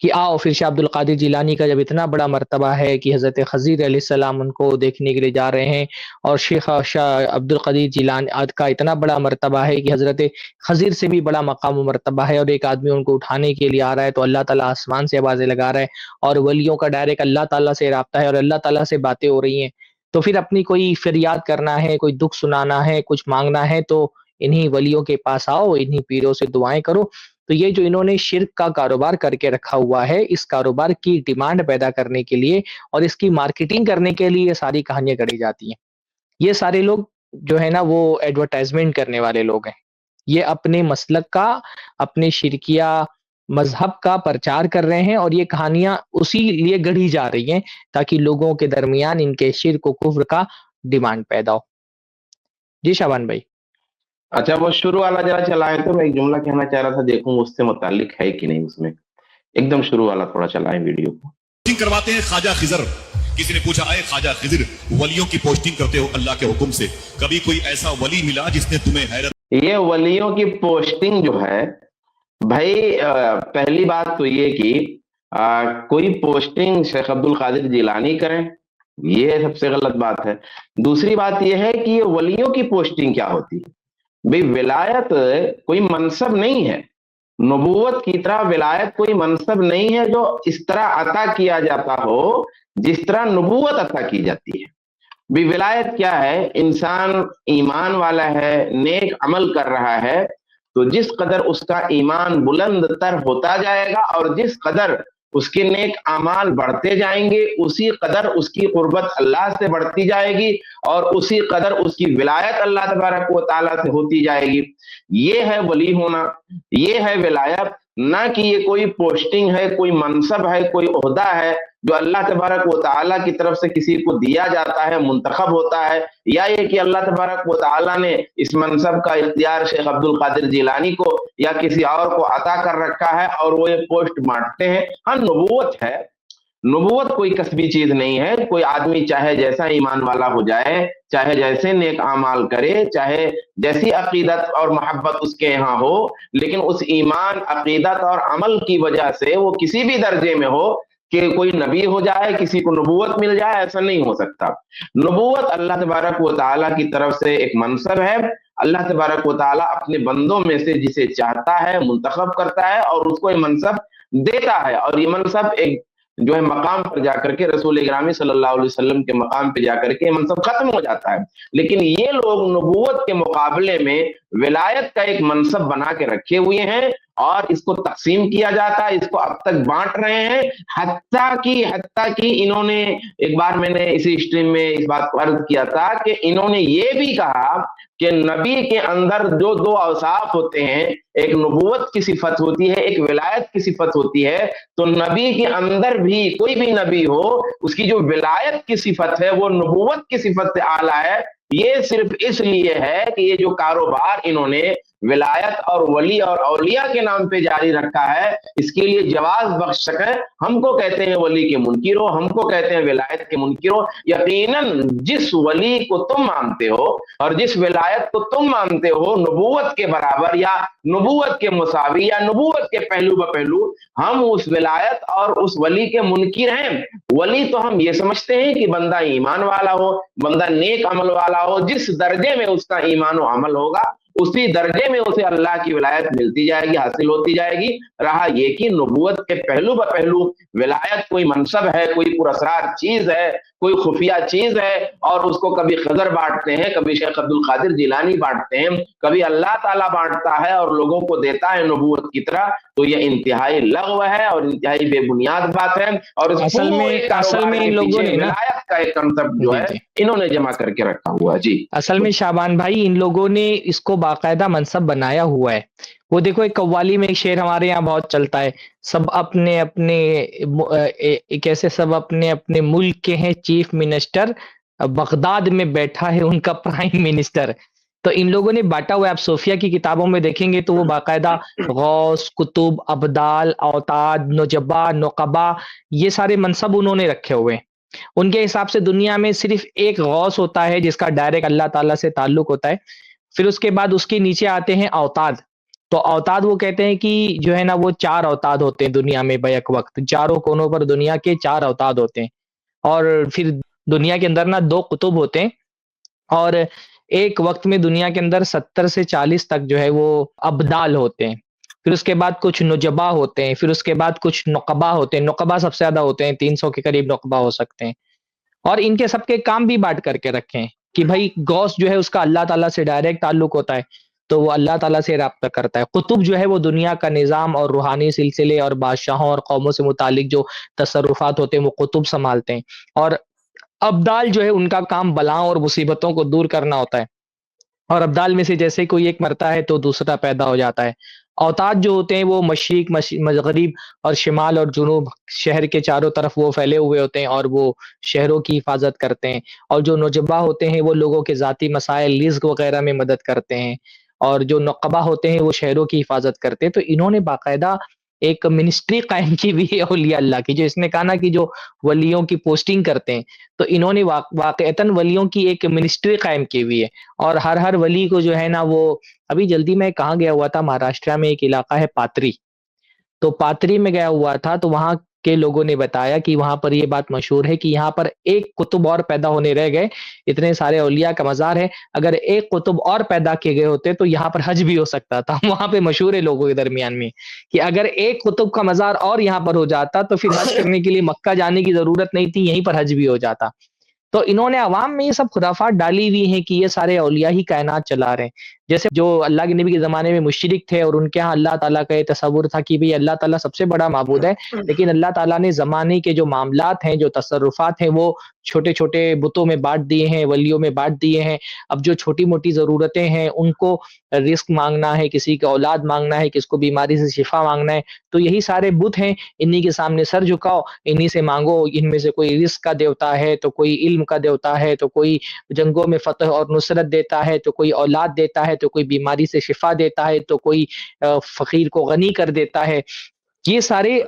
کہ آؤ پھر شاہ عبد القادر جیلانی کا جب اتنا بڑا مرتبہ ہے کہ حضرت خضر علیہ السلام ان کو دیکھنے کے لیے جا رہے ہیں، اور شیخ شاہ عبد القادر جیلانی کا اتنا بڑا مرتبہ ہے کہ حضرت خضر سے بھی بڑا مقام و مرتبہ ہے، اور ایک آدمی ان کو اٹھانے کے لیے آ رہا ہے تو اللہ تعالیٰ آسمان سے آوازیں لگا رہا ہے، اور ولیوں کا ڈائریکٹ اللہ تعالیٰ سے رابطہ ہے اور اللہ تعالیٰ سے باتیں ہو رہی ہیں، تو پھر اپنی کوئی فریاد کرنا ہے، کوئی دکھ سنانا ہے، کچھ مانگنا ہے تو انہی ولیوں کے پاس آؤ، انہی پیروں سے دعائیں کرو۔ تو یہ جو انہوں نے شرک کا کاروبار کر کے رکھا ہوا ہے، اس کاروبار کی ڈیمانڈ پیدا کرنے کے لیے اور اس کی مارکیٹنگ کرنے کے لیے یہ ساری کہانیاں گڑھی جاتی ہیں۔ یہ سارے لوگ جو ہے نا وہ ایڈورٹائزمنٹ کرنے والے لوگ ہیں، یہ اپنے مسلک کا، اپنے شرکیہ مذہب کا پرچار کر رہے ہیں، اور یہ کہانیاں اسی لیے گڑھی جا رہی ہیں تاکہ لوگوں کے درمیان ان کے شرک و کفر کا ڈیمانڈ پیدا ہو۔ جی شابان بھائی۔ اچھا وہ شروع والا ذرا چلائیں تو میں ایک جملہ کہنا چاہ رہا تھا، دیکھوں اس سے متعلق ہے کہ نہیں، اس میں ایک دم شروع والا تھوڑا چلائیں ویڈیو کو۔ پوسٹنگ کرواتے ہیں خواجہ خضر۔ کسی نے پوچھا اے خواجہ خضر ولیوں کی پوسٹنگ کرتے ہو اللہ کے حکم سے، کبھی کوئی ایسا ولی ملا جس نے تمہیں حیرت؟ یہ ولیوں کی پوسٹنگ جو ہے بھائی، پہلی بات تو یہ کہ کوئی پوسٹنگ شیخ عبد القادر جیلانی کریں، یہ سب سے غلط بات ہے۔ دوسری بات یہ ہے کہ یہ ولیوں کی پوسٹنگ کیا ہوتی ہے؟ بھئی ولایت کوئی منصب نہیں ہے، نبوت کی طرح ولایت کوئی منصب نہیں ہے جو اس طرح عطا کیا جاتا ہو جس طرح نبوت عطا کی جاتی ہے۔ بھی ولایت کیا ہے؟ انسان ایمان والا ہے، نیک عمل کر رہا ہے، تو جس قدر اس کا ایمان بلند تر ہوتا جائے گا اور جس قدر اس کے نیک اعمال بڑھتے جائیں گے اسی قدر اس کی قربت اللہ سے بڑھتی جائے گی اور اسی قدر اس کی ولایت اللہ تبارک و تعالیٰ سے ہوتی جائے گی۔ یہ ہے ولی ہونا، یہ ہے ولایت، نہ کہ یہ کوئی پوسٹنگ ہے، کوئی منصب ہے، کوئی عہدہ ہے جو اللہ تبارک و تعالیٰ کی طرف سے کسی کو دیا جاتا ہے، منتخب ہوتا ہے، یا یہ کہ اللہ تبارک و تعالیٰ نے اس منصب کا اختیار شیخ عبد القادر جیلانی کو یا کسی اور کو عطا کر رکھا ہے اور وہ یہ پوسٹ بانٹتے ہیں۔ ہاں نبوت ہے، نبوت کوئی کسبی چیز نہیں ہے، کوئی آدمی چاہے جیسا ایمان والا ہو جائے، چاہے جیسے نیک اعمال کرے، چاہے جیسی عقیدت اور محبت اس کے یہاں ہو، لیکن اس ایمان، عقیدت اور عمل کی وجہ سے وہ کسی بھی درجے میں ہو کہ کوئی نبی ہو جائے، کسی کو نبوت مل جائے، ایسا نہیں ہو سکتا۔ نبوت اللہ تبارک و تعالیٰ کی طرف سے ایک منصب ہے، اللہ تبارک و تعالیٰ اپنے بندوں میں سے جسے چاہتا ہے منتخب کرتا ہے اور اس کو یہ منصب دیتا ہے، اور یہ منصب ایک جو ہے مقام پر جا کر کے رسول گرامی صلی اللہ علیہ وسلم کے مقام پہ جا کر کے منصب ختم ہو جاتا ہے۔ لیکن یہ لوگ نبوت کے مقابلے میں ولایت کا ایک منصب بنا کے رکھے ہوئے ہیں اور اس کو تقسیم کیا جاتا ہے، اس کو اب تک بانٹ رہے ہیں، حتیٰ کہ انہوں نے ایک بار میں نے اسی اسٹریم میں اس بات کو عرض کیا تھا کہ انہوں نے یہ بھی کہا کہ نبی کے اندر جو دو اوصاف ہوتے ہیں، ایک نبوت کی صفت ہوتی ہے، ایک ولایت کی صفت ہوتی ہے، تو نبی کے اندر بھی کوئی بھی نبی ہو اس کی جو ولایت کی صفت ہے وہ نبوت کی صفت سے اعلیٰ ہے۔ یہ صرف اس لیے ہے کہ یہ جو کاروبار انہوں نے ولایت اور ولی اور اولیاء کے نام پہ جاری رکھا ہے، اس کے لیے جواز بخش سکیں۔ ہم کو کہتے ہیں ولی کے منکر ہو، ہم کو کہتے ہیں ولایت کے منکر ہو۔ یقیناً جس ولی کو تم مانتے ہو اور جس ولایت کو تم مانتے ہو نبوت کے برابر یا نبوت کے مساوی یا نبوت کے پہلو بپہلو، ہم اس ولایت اور اس ولی کے منکر ہیں۔ ولی تو ہم یہ سمجھتے ہیں کہ بندہ ایمان والا ہو، بندہ نیک عمل والا ہو، جس درجے میں اس کا ایمان و عمل ہوگا اسی درجے میں اسے اللہ کی ولایت ملتی جائے گی، حاصل ہوتی جائے گی۔ رہا یہ کہ نبوت کے پہلو بپہلو ولایت کوئی منصب ہے، کوئی پراسرار چیز ہے، کوئی خفیہ چیز ہے، اور اس کو کبھی خضر بانٹتے ہیں، کبھی شیخ عبد القادر جیلانی بانٹتے ہیں، کبھی اللہ تعالیٰ بانٹتا ہے اور لوگوں کو دیتا ہے نبوت کی طرح، تو یہ انتہائی لغو ہے اور انتہائی بے بنیاد بات ہے۔ اور اصل میں ان لوگوں نے نا ولایت کا ایک کنسپٹ جو ہے انہوں نے جمع کر کے رکھا ہوا۔ جی اصل میں شعبان بھائی ان لوگوں نے اس کو باقاعدہ منصب بنایا ہوا ہے۔ وہ دیکھو ایک قوالی میں ایک شعر ہمارے یہاں بہت چلتا ہے، سب اپنے اپنے ملک کے ہیں چیف منسٹر، بغداد میں بیٹھا ہے ان کا پرائم منسٹر۔ تو ان لوگوں نے بانٹا ہوا ہے۔ آپ صوفیہ کی کتابوں میں دیکھیں گے تو وہ باقاعدہ غوث، قطب، ابدال، اوتاد، نجبا، نقبا، یہ سارے منصب انہوں نے رکھے ہوئے ہیں۔ ان کے حساب سے دنیا میں صرف ایک غوث ہوتا ہے جس کا ڈائریکٹ اللہ تعالیٰ سے تعلق ہوتا ہے، پھر اس کے بعد اس کے نیچے آتے ہیں اوتاد، تو اوتاد وہ کہتے ہیں کہ جو ہے نا وہ 4 اوتاد ہوتے ہیں دنیا میں بیک وقت، چاروں کونوں پر دنیا کے 4 اوتاد ہوتے ہیں، اور پھر دنیا کے اندر نا 2 قطب ہوتے ہیں، اور ایک وقت میں دنیا کے اندر 70 سے 40 تک جو ہے وہ ابدال ہوتے ہیں، پھر اس کے بعد کچھ نجبا ہوتے ہیں، پھر اس کے بعد کچھ نقبا ہوتے ہیں، نقبا سب سے زیادہ ہوتے ہیں، 300 کے قریب نقبا ہو سکتے ہیں، اور ان کے سب کے کام بھی بانٹ کر کے رکھے ہیں کہ بھائی غوث جو ہے اس کا اللہ تعالیٰ سے ڈائریکٹ تعلق ہوتا ہے، تو وہ اللہ تعالیٰ سے رابطہ کرتا ہے، قطب جو ہے وہ دنیا کا نظام اور روحانی سلسلے اور بادشاہوں اور قوموں سے متعلق جو تصرفات ہوتے ہیں وہ قطب سنبھالتے ہیں، اور ابدال جو ہے ان کا کام بلاؤں اور مصیبتوں کو دور کرنا ہوتا ہے، اور ابدال میں سے جیسے کوئی ایک مرتا ہے تو دوسرا پیدا ہو جاتا ہے۔ اوتاد جو ہوتے ہیں وہ مشرق مغرب اور شمال اور جنوب، شہر کے چاروں طرف وہ پھیلے ہوئے ہوتے ہیں اور وہ شہروں کی حفاظت کرتے ہیں، اور جو نجبا ہوتے ہیں وہ لوگوں کے ذاتی مسائل رزق وغیرہ میں مدد کرتے ہیں، اور جو نقبہ ہوتے ہیں وہ شہروں کی حفاظت کرتے ہیں۔ تو انہوں نے باقاعدہ ایک منسٹری قائم کی ہوئی ہے اولیاء اللہ کی، جو اس نے کہا نا کہ جو ولیوں کی پوسٹنگ کرتے ہیں، تو انہوں نے واقعتاً ولیوں کی ایک منسٹری قائم کی ہوئی ہے، اور ہر ولی کو جو ہے نا وہ ابھی جلدی میں کہاں گیا ہوا تھا، مہاراشٹر میں ایک علاقہ ہے پاتری، تو پاتری میں گیا ہوا تھا، تو وہاں کے لوگوں نے بتایا کہ وہاں پر یہ بات مشہور ہے کہ یہاں پر ایک قطب اور پیدا ہونے رہ گئے، اتنے سارے اولیاء کا مزار ہے، اگر ایک قطب اور پیدا کیے گئے ہوتے تو یہاں پر حج بھی ہو سکتا تھا۔ وہاں پہ مشہور ہے لوگوں کے درمیان میں کہ اگر ایک قطب کا مزار اور یہاں پر ہو جاتا تو پھر حج کرنے کے لیے مکہ جانے کی ضرورت نہیں تھی، یہیں پر حج بھی ہو جاتا۔ تو انہوں نے عوام میں یہ سب خرافات ڈالی ہوئی ہیں کہ یہ سارے اولیاء ہی کائنات چلا رہے ہیں، جیسے جو اللہ کے نبی کے زمانے میں مشرک تھے اور ان کے ہاں اللہ تعالیٰ کا یہ تصور تھا کہ بھی اللہ تعالیٰ سب سے بڑا معبود ہے، لیکن اللہ تعالیٰ نے زمانے کے جو معاملات ہیں، جو تصرفات ہیں، وہ چھوٹے چھوٹے بتوں میں بانٹ دیے ہیں، ولیوں میں بانٹ دیے ہیں۔ اب جو چھوٹی موٹی ضرورتیں ہیں ان کو رزق مانگنا ہے، کسی کا اولاد مانگنا ہے، کس کو بیماری سے شفا مانگنا ہے، تو یہی سارے بت ہیں، انہی کے سامنے سر جھکاؤ، انہی سے مانگو، ان میں سے کوئی رزق کا دیوتا ہے تو کوئی علم کا دیوتا ہے، تو کوئی جنگوں میں فتح اور نصرت دیتا ہے، تو کوئی اولاد دیتا ہے، تو کوئی بیماری سے شفا دیتا ہے، تو کوئی فقیر کو غنی کر دیتا ہے۔ یہ سارے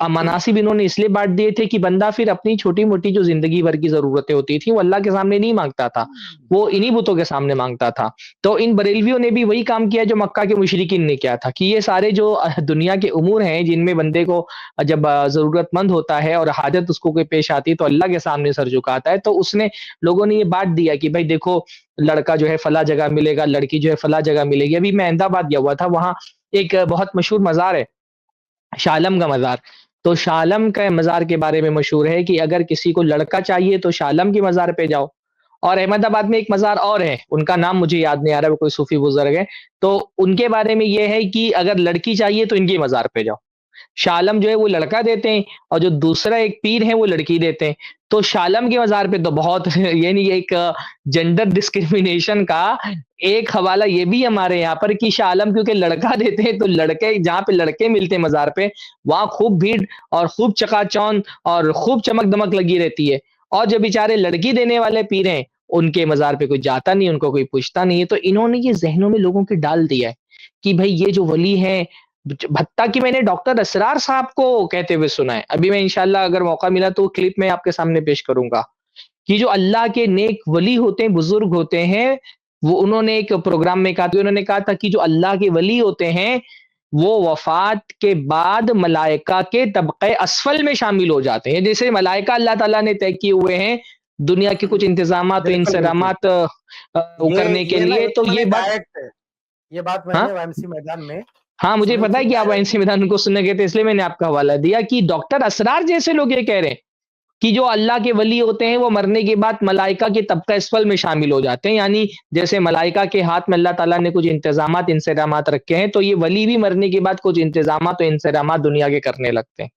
مناصب انہوں نے اس لیے بانٹ دیے تھے کہ بندہ پھر اپنی چھوٹی موٹی جو زندگی بھر کی ضرورتیں ہوتی تھیں وہ اللہ کے سامنے نہیں مانگتا تھا، وہ انہی بتوں کے سامنے مانگتا تھا۔ تو ان بریلویوں نے بھی وہی کام کیا جو مکہ کے مشرکین نے کیا تھا کہ یہ سارے جو دنیا کے امور ہیں جن میں بندے کو جب ضرورت مند ہوتا ہے اور حاجت اس کو کوئی پیش آتی ہے تو اللہ کے سامنے سر جھکاتا ہے، تو اس نے لوگوں نے یہ بانٹ دیا کہ بھائی دیکھو لڑکا جو ہے فلاں جگہ ملے گا، لڑکی جو ہے فلاں جگہ ملے گی۔ ابھی میں احمد آباد گیا ہوا تھا، وہاں ایک بہت مشہور مزار ہے شاہ عالم کا مزار، تو شاہ عالم کا مزار کے بارے میں مشہور ہے کہ اگر کسی کو لڑکا چاہیے تو شاہ عالم کے مزار پہ جاؤ، اور احمد آباد میں ایک مزار اور ہے، ان کا نام مجھے یاد نہیں آ رہا، وہ کوئی صوفی بزرگ ہے، تو ان کے بارے میں یہ ہے کہ اگر لڑکی چاہیے تو ان کے مزار پہ جاؤ۔ شاہ عالم جو ہے وہ لڑکا دیتے ہیں اور جو دوسرا ایک پیر ہے وہ لڑکی دیتے ہیں، تو شاہ عالم کے مزار پہ تو بہت یعنی ایک جینڈر ڈسکریمنیشن کا ایک حوالہ یہ بھی ہمارے یہاں پر کہ شاہ عالم کیونکہ لڑکا دیتے ہیں تو لڑکے جہاں پہ لڑکے ملتے ہیں مزار پہ وہاں خوب بھیڑ اور خوب چکا چوند اور خوب چمک دمک لگی رہتی ہے، اور جو بیچارے لڑکی دینے والے پیر ہیں ان کے مزار پہ کوئی جاتا نہیں، ان کو کوئی پوچھتا نہیں ہے۔ تو انہوں نے یہ ذہنوں میں لوگوں کے ڈال دیا ہے کہ بھائی یہ جو ولی ہے، حتیٰ کہ میں نے ڈاکٹر اسرار صاحب کو کہتے ہوئے سنا ہے، ابھی میں انشاءاللہ اگر موقع ملا تو کلپ میں آپ کے سامنے پیش کروں گا کہ جو اللہ کے نیک ولی ہوتے ہیں، بزرگ ہوتے ہیں، وہ انہوں نے ایک پروگرام میں کہا، انہوں نے کہا تھا کہ جو اللہ کے ولی ہوتے ہیں وہ وفات کے بعد ملائکہ کے طبقے اسفل میں شامل ہو جاتے ہیں، جیسے ملائکہ اللہ تعالیٰ نے طے کیے ہوئے ہیں دنیا کے کچھ انتظامات و انصرامات کرنے کے لیے، تو یہ بات میں نے وائمسی میدان میں ہاں مجھے پتا ہے کہ آپ وائمسی میدان کو سننے گئے تھے، اس لیے میں نے آپ کا حوالہ دیا کہ ڈاکٹر اسرار جیسے لوگ یہ کہہ رہے ہیں کہ جو اللہ کے ولی ہوتے ہیں وہ مرنے کے بعد ملائکہ کے طبقہ اسفل میں شامل ہو جاتے ہیں، یعنی جیسے ملائکہ کے ہاتھ میں اللہ تعالیٰ نے کچھ انتظامات انصرامات رکھے ہیں تو یہ ولی بھی مرنے کے بعد کچھ انتظامات و انصرامات دنیا کے کرنے لگتے ہیں۔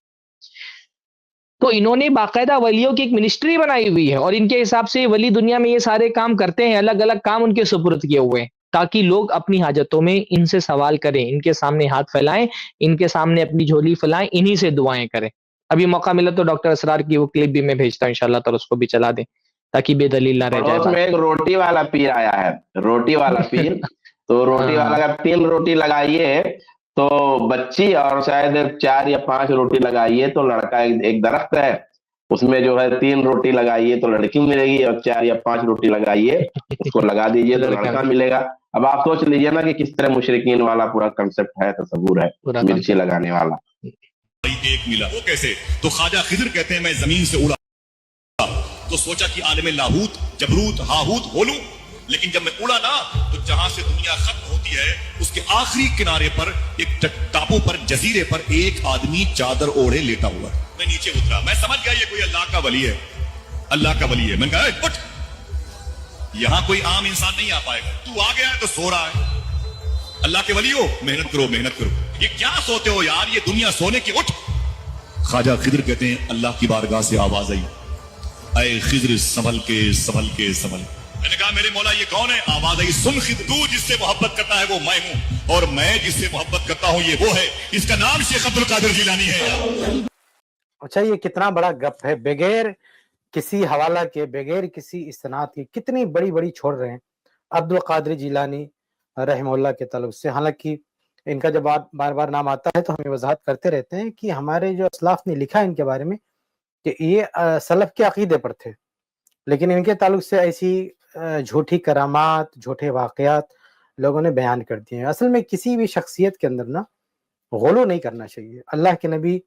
تو انہوں نے باقاعدہ ولیوں کی ایک منسٹری بنائی ہوئی ہے اور ان کے حساب سے ولی دنیا میں یہ سارے کام کرتے ہیں، الگ الگ کام ان کے سپرد کیے ہوئے ہیں تاکہ لوگ اپنی حاجتوں میں ان سے سوال کریں، ان کے سامنے ہاتھ پھیلائیں، ان کے سامنے اپنی جھولی پھیلائیں، انہی سے دعائیں کریں۔ ابھی موقع ملا تو ڈاکٹر اسرار کی وہ کلپ بھی میں بھیجتا ہوں انشاءاللہ تعالی، اس کو بھی چلا دیں تاکہ بے دلیل نہ رہ جائے۔ اس میں ایک روٹی والا پیر آیا ہے، روٹی والا پیر، تو روٹی والا کا 3 روٹی لگائیے تو بچی اور شاید 4 یا 5 روٹی لگائیے تو لڑکا ایک درخت ہے، اس میں جو ہے 3 روٹی لگائیے تو لڑکی ملے گی, اور 4 یا 5 روٹی لگائیے اس کو لگا دیجیے تو لڑکا ملے گا. اب آپ سوچ لیجیے نا کہ کس طرح مشرکین والا پورا کنسپٹ ہے, تصور ہے مرچی لگانے والا. ایک ملا, وہ کیسے؟ تو خواجہ خضر کہتے ہیں میں زمین سے اڑا تو سوچا کہ عالم لاہوت, جبروت, ہاہوت ہو لوں, لیکن جب میں اڑا نا تو جہاں سے دنیا ختم ہوتی ہے اس کے آخری کنارے پر ایک ٹاپو پر, جزیرے پر ایک آدمی چادر اوڑھے لیٹا ہوا. میں نیچے اترا, میں سمجھ گیا یہ کوئی اللہ کا ولی ہے, اللہ کا ولی ہے. میں نے کہا اٹھ, یہاں کوئی عام انسان نہیں آ پائے گا, تو آ گیا ہے تو سو رہا ہے. اللہ کے ولی ہو, محنت کرو محنت کرو. یہ کیا سوتے ہو یار, یہ دنیا سونے کی, اٹھ. خواجہ خضر کہتے ہیں اللہ کی بارگاہ سے آواز آئی, اے خضر سنبھل کے سنبھل کے سنبھل. میں نے کہا میرے مولا یہ کون ہے؟ آواز آئی, سن خضر, تو جس سے محبت کرتا ہے وہ میں ہوں, اور میں جس سے محبت کرتا ہوں یہ وہ ہے, اس کا نام شیخ عبد القادر جیلانی ہے. اچھا یہ کتنا بڑا گپ ہے, بغیر کسی حوالہ کے, بغیر کسی استناد کی کتنی بڑی بڑی چھوڑ رہے ہیں عبد القادر جیلانی رحمہ اللہ کے تعلق سے. حالانکہ ان کا جب بار بار نام آتا ہے تو ہم وضاحت کرتے رہتے ہیں کہ ہمارے جو اسلاف نے لکھا ہے ان کے بارے میں کہ یہ سلف کے عقیدے پر تھے, لیکن ان کے تعلق سے ایسی جھوٹی کرامات, جھوٹے واقعات لوگوں نے بیان کر دیے ہیں. اصل میں کسی بھی شخصیت کے اندر نا غلو نہیں کرنا چاہیے. اللہ کے نبی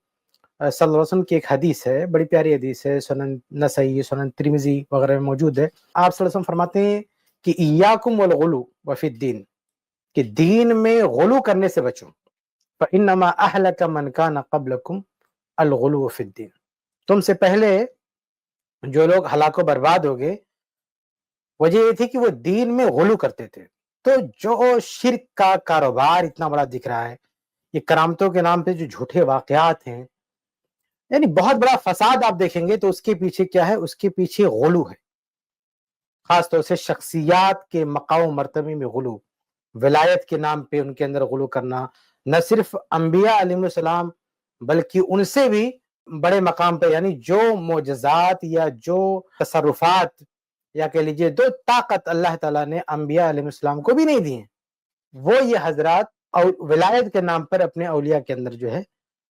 صلی اللہ علیہ وسلم کی ایک حدیث ہے, بڑی پیاری حدیث ہے, سنن نسائی, سنن ترمذی وغیرہ میں موجود ہے. آپ صلی اللہ علیہ وسلم فرماتے ہیں کہ ایاکم والغلو وفی الدین, کہ دین میں غلو کرنے سے بچو. فإنما أهلك من كان قبلكم الغلو فی الدین, تم سے پہلے جو لوگ ہلاک و برباد ہو گئے وجہ یہ تھی کہ وہ دین میں غلو کرتے تھے. تو جو شرک کا کاروبار اتنا بڑا دکھ رہا ہے, یہ کرامتوں کے نام پہ جو جھوٹے واقعات ہیں, یعنی بہت بڑا فساد آپ دیکھیں گے تو اس کے پیچھے کیا ہے؟ اس کے پیچھے غلو ہے, خاص طور سے شخصیات کے مقام و مرتبے میں غلو, ولایت کے نام پہ ان کے اندر غلو کرنا. نہ صرف انبیاء علیہ السلام بلکہ ان سے بھی بڑے مقام پہ, یعنی جو معجزات یا جو تصرفات یا کہہ لیجئے جو طاقت اللہ تعالیٰ نے انبیاء علیہ السلام کو بھی نہیں دی ہیں, وہ یہ حضرات ولایت کے نام پر اپنے اولیاء کے اندر جو ہے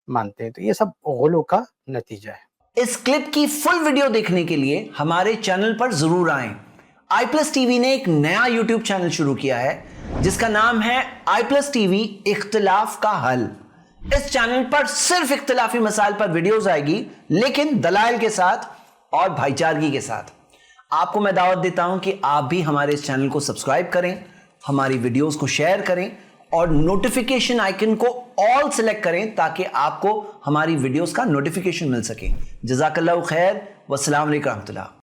مانتے ہیں. تو یہ سب غلو کا نتیجہ ہے. اس کلپ کی فل ویڈیو دیکھنے کے لیے ہمارے چینل پر ضرور آئیں. آئی پلس ٹی وی نے ایک نیا یوٹیوب چینل شروع کیا ہے جس کا نام ہے آئی پلس ٹی وی اختلاف کا حل. اس چینل پر صرف اختلافی مسائل پر ویڈیوز آئے گی, لیکن دلائل کے ساتھ اور بھائی چارگی کے ساتھ. آپ کو میں دعوت دیتا ہوں کہ آپ بھی ہمارے اس چینل کو سبسکرائب کریں, ہماری ویڈیوز کو شیئر کریں اور نوٹیفیکیشن آئیکن کو آل سلیکٹ کریں تاکہ آپ کو ہماری ویڈیوز کا نوٹیفیکیشن مل سکے. جزاک اللہ خیر, والسلام علیکم ورحمۃ اللہ.